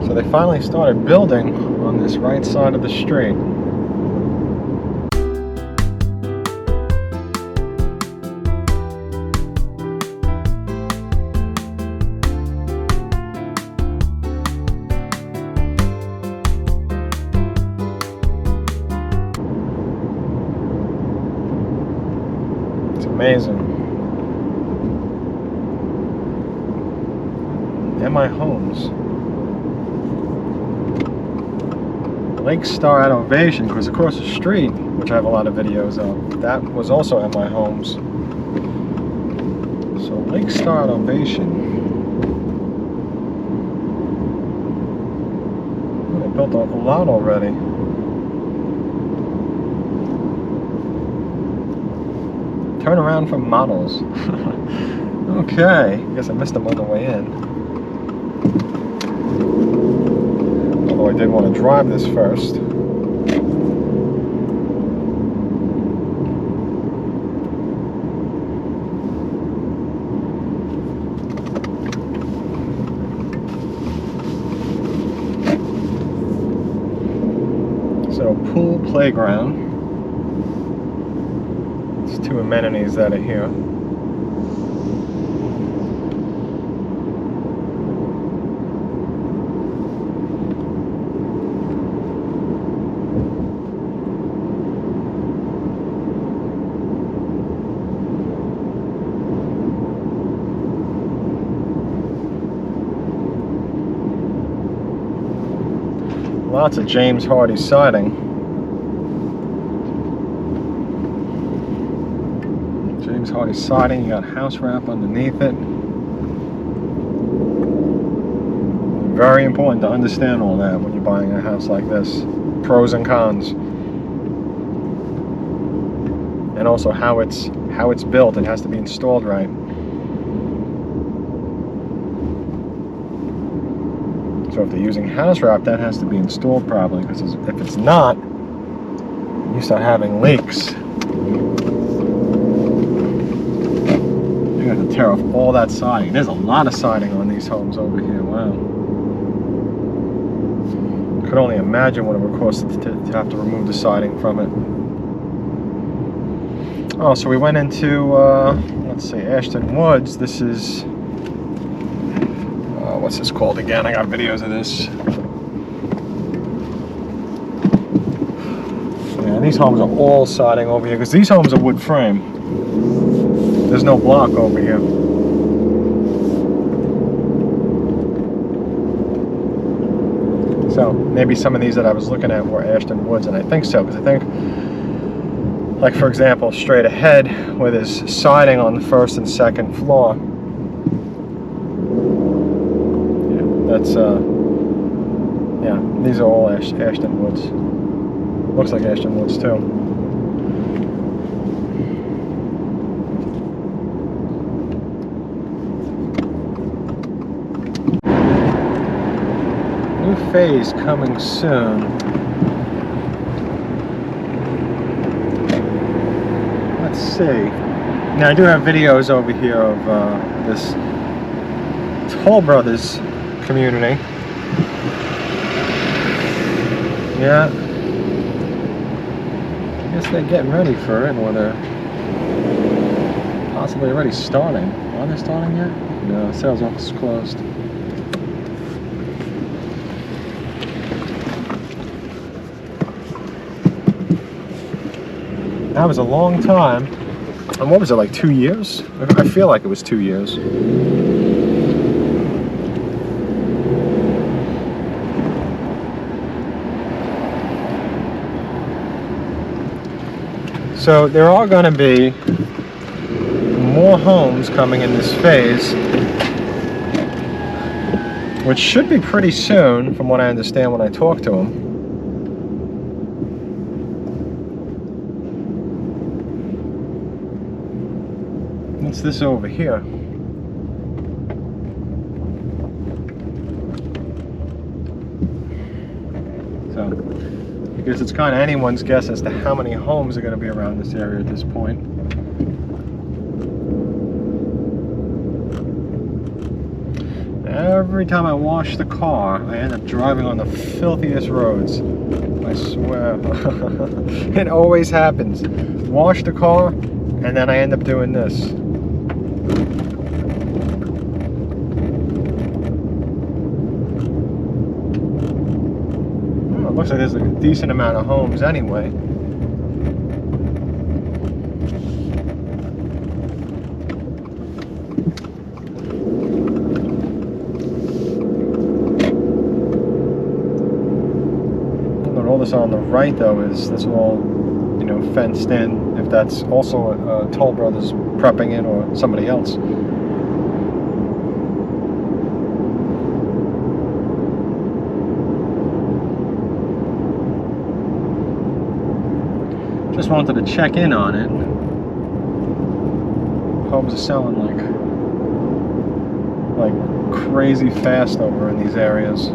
So they finally started building on this right side of the street. It's amazing. MI Homes. Lake Star at Ovation, because across the street, which I have a lot of videos of, that was also MI Homes. So Lake Star at Ovation. Oh, they built a lot already. Turn around for models. Okay, I guess I missed them on the way in. Although I did want to drive this first. So, pool, playground. It's two amenities that are here. Lots of James Hardie siding. James Hardie siding, you got house wrap underneath it. Very important to understand all that when you're buying a house like this. Pros and cons. And also how it's built. It has to be installed right. So if they're using house wrap, that has to be installed properly, because if it's not, you start having leaks. You have to tear off all that siding. There's a lot of siding on these homes over here. Wow. Could only imagine what it would cost to have to remove the siding from it. Oh, so we went into, let's see, Ashton Woods. This is... what's this called again? I got videos of this. Yeah, these homes are all siding over here, because these homes are wood frame. There's no block over here. So maybe some of these that I was looking at were Ashton Woods, and I think so, because I think, like for example, straight ahead, where there's siding on the first and second floor. That's, yeah, these are all Ashton Woods. Looks like Ashton Woods too. New phase coming soon. Let's see. Now I do have videos over here of this Toll Brothers community. Yeah, I guess they're getting ready for it, or they're possibly already starting. Are they starting yet? No, sales office is closed. That was a long time. And what was it, like 2 years? I feel like it was 2 years. So there are going to be more homes coming in this phase, which should be pretty soon, from what I understand when I talk to them. What's this over here? So, I guess it's kind of anyone's guess as to how many homes are going to be around this area at this point. every time I wash the car, I end up driving on the filthiest roads. I swear. It always happens. Wash the car, and then I end up doing this. Well, it looks like there's a decent amount of homes anyway. All this on the right though is this all, you know, fenced in, if that's also Toll Brothers prepping in or somebody else. Just wanted to check in on it. Homes are selling like crazy fast over in these areas.